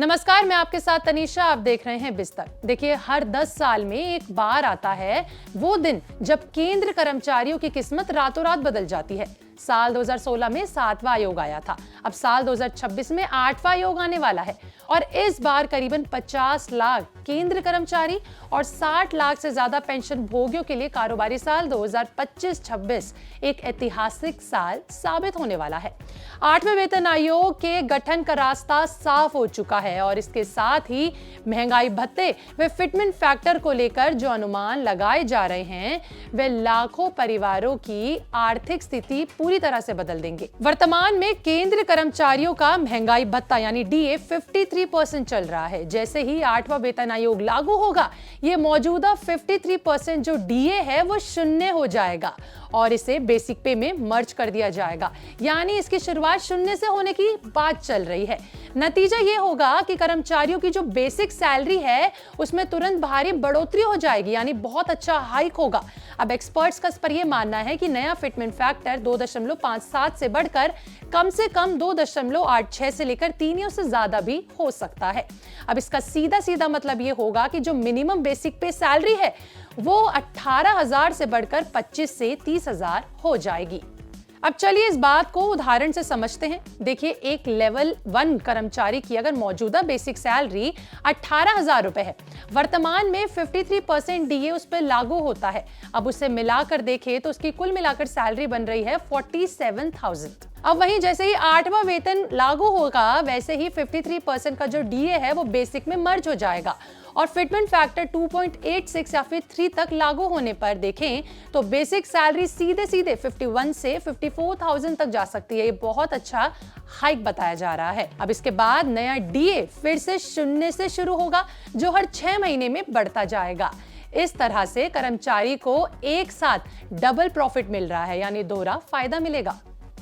नमस्कार, मैं आपके साथ तनीषा। आप देख रहे हैं बिस्तर। देखिए, हर 10 साल में एक बार आता है वो दिन जब केंद्र कर्मचारियों की किस्मत रातों रात बदल जाती है। साल 2016 में 7वां आयोग आया था। अब साल 2026 में 8वां आयोग आने वाला है और इस बार करीबन 50 लाख केंद्र कर्मचारी और 60 लाख से ज्यादा पेंशन भोगियों के लिए कारोबारी साल 2025-26 एक ऐतिहासिक साल साबित होने वाला है। 8वें वेतन आयोग के गठन का रास्ता साफ हो चुका है और इसके साथ ही महंगाई भत्ते व फिटमेंट फैक्टर को लेकर जो अनुमान लगाए जा रहे हैं वे लाखों परिवारों की आर्थिक स्थिति पूरी तरह से बदल देंगे। वर्तमान में केंद्र कर्मचारियों का महंगाई भत्ता यानी डीए 53% चल रहा है। जैसे ही 8वां वेतन आयोग लागू होगा, ये मौजूदा 53% जो डीए है वो शून्य हो जाएगा और इसे बेसिक पे में मर्ज कर दिया जाएगा। यानी इसकी शुरुआत शून्य से होने की बात चल रही है। नतीजा ये होगा कि कर्मचारियों की जो बेसिक सैलरी है उसमें तुरंत भारी बढ़ोतरी हो जाएगी, यानी बहुत अच्छा हाइक होगा। अब एक्सपर्ट्स का इस पर यह मानना है कि नया फिटमेंट फैक्टर 2.57 से बढ़कर कम से कम 2.86 से लेकर 3 या उससे ज्यादा भी हो सकता है। अब इसका सीधा सीधा मतलब ये होगा कि जो मिनिमम बेसिक पे सैलरी है वो 18,000 से बढ़कर 25 से 30,000 हो जाएगी। अब चलिए इस बात को उदाहरण से समझते हैं। देखिए, एक लेवल 1 कर्मचारी की अगर मौजूदा बेसिक सैलरी 18,000 रुपए है, वर्तमान में 53% डीए उस पर लागू होता है। अब उसे मिलाकर देखें तो उसकी कुल मिलाकर सैलरी बन रही है 47,000। अब वहीं जैसे ही 8वां वेतन लागू होगा वैसे ही 53% का जो डीए है वो बेसिक में मर्ज हो जाएगा और फिटमेंट फैक्टर 2.86 या फिर 3 तक लागू होने पर देखें तो बेसिक सैलरी सीधे सीधे 51 से 54,000 तक जा सकती है। ये बहुत अच्छा हाइक बताया जा रहा है। अब इसके बाद नया डीए फिर से शून्य से शुरू होगा जो हर 6 महीने में बढ़ता जाएगा। इस तरह से कर्मचारी को एक साथ डबल प्रॉफिट मिल रहा है, यानी दोहरा फायदा मिलेगा।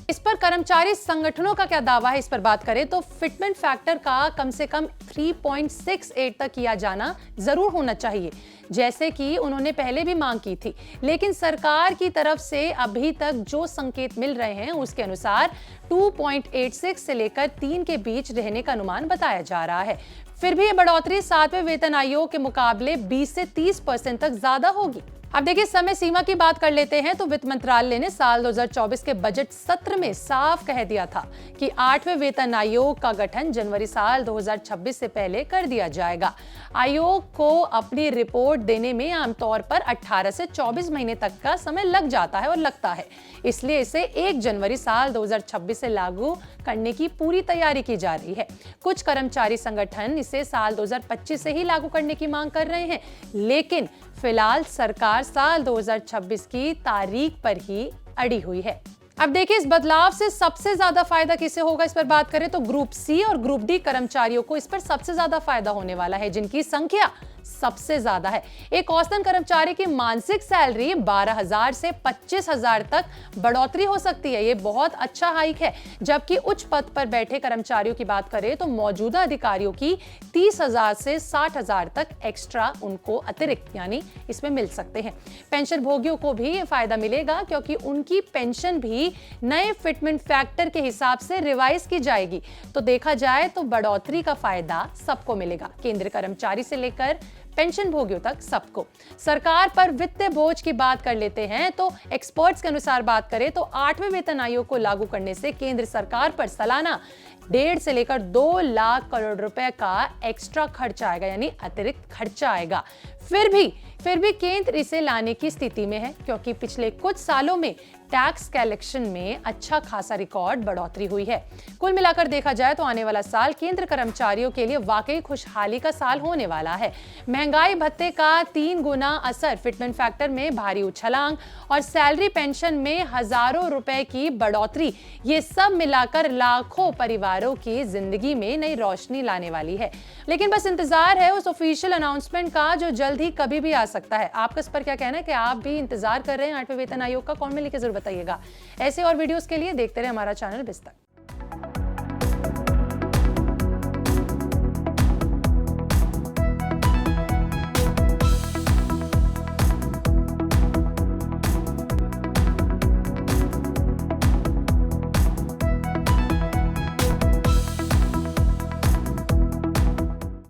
इस पर कर्मचारी संगठनों का क्या दावा है, इस पर बात करें तो फिटमेंट फैक्टर का कम से कम 3.68 तक किया जाना जरूर होना चाहिए, जैसे कि उन्होंने पहले भी मांग की थी। लेकिन सरकार की तरफ से अभी तक जो संकेत मिल रहे हैं उसके अनुसार 2.86 से लेकर 3 के बीच रहने का अनुमान बताया जा रहा है। फिर भी ये बढ़ोतरी 7वें वेतन आयोग के मुकाबले 20 से 30% तक ज्यादा होगी। अब देखिए, समय सीमा की बात कर लेते हैं तो वित्त मंत्रालय ने साल 2024 के बजट सत्र में साफ कह दिया था कि 8वें वेतन आयोग का गठन जनवरी साल 2026 से पहले कर दिया जाएगा। आयोग को अपनी रिपोर्ट देने में आमतौर पर 18 से 24 महीने तक का समय लग जाता है और लगता है, इसलिए इसे 1 जनवरी साल 2026 से लागू करने की पूरी तैयारी की जा रही है। कुछ कर्मचारी संगठन इसे साल 2025 से ही लागू करने की मांग कर रहे हैं, लेकिन फिलहाल सरकार साल 2026 की तारीख पर ही अड़ी हुई है। अब देखिए, इस बदलाव से सबसे ज्यादा फायदा किसे होगा, इस पर बात करें तो ग्रुप सी और ग्रुप डी कर्मचारियों को इस पर सबसे ज्यादा फायदा होने वाला है, जिनकी संख्या सबसे ज्यादा है। एक औसतन कर्मचारी की मासिक सैलरी 12,000 से 25,000 तक बढ़ोतरी हो सकती है। ये बहुत अच्छा हाइक है। जबकि उच्च पद पर बैठे कर्मचारियों की बात करें तो मौजूदा अधिकारियों की 30,000 से 60,000 तक एक्स्ट्रा उनको अतिरिक्त यानी इसमें मिल सकते हैं। पेंशन भोगियों को भी ये फायदा मिलेगा क्योंकि उनकी पेंशन भी नए फिटमेंट फैक्टर के हिसाब से रिवाइज की जाएगी। तो देखा जाए तो बढ़ोतरी का फायदा सबको मिलेगा, केंद्र कर्मचारी से लेकर पेंशन भोगियों तक सबको। सरकार पर वित्तीय बोझ की बात कर लेते हैं तो एक्सपर्ट्स के अनुसार बात करें तो 8वें वेतन आयोग को लागू करने से केंद्र सरकार पर सालाना 1.5 से लेकर 2 लाख करोड़ रुपए का एक्स्ट्रा खर्चा आएगा, यानी अतिरिक्त खर्चा आएगा। फिर भी केंद्र इसे लाने की स्थिति में है क्योंकि पिछले कुछ सालों में टैक्स कलेक्शन में अच्छा खासा रिकॉर्ड बढ़ोतरी हुई है। कुल मिलाकर देखा जाए तो आने वाला साल केंद्र कर्मचारियों के लिए वाकई खुशहाली का साल होने वाला है। महंगाई भत्ते का 3 गुना असर, फिटमेंट फैक्टर में भारी उछलांग और सैलरी पेंशन में हजारों रुपए की बढ़ोतरी, ये सब मिलाकर लाखों परिवारों की जिंदगी में नई रोशनी लाने वाली है। लेकिन बस इंतजार है उस ऑफिशियल अनाउंसमेंट का जो जल्द ही कभी भी आ सकता है। आपका इस पर क्या कहना है कि आप भी इंतजार कर रहे हैं 8वें वेतन आयोग का? कमेंट में लिखकर जरूर बताइएगा। ऐसे और वीडियोस के लिए देखते रहे हमारा चैनल बिस्तर।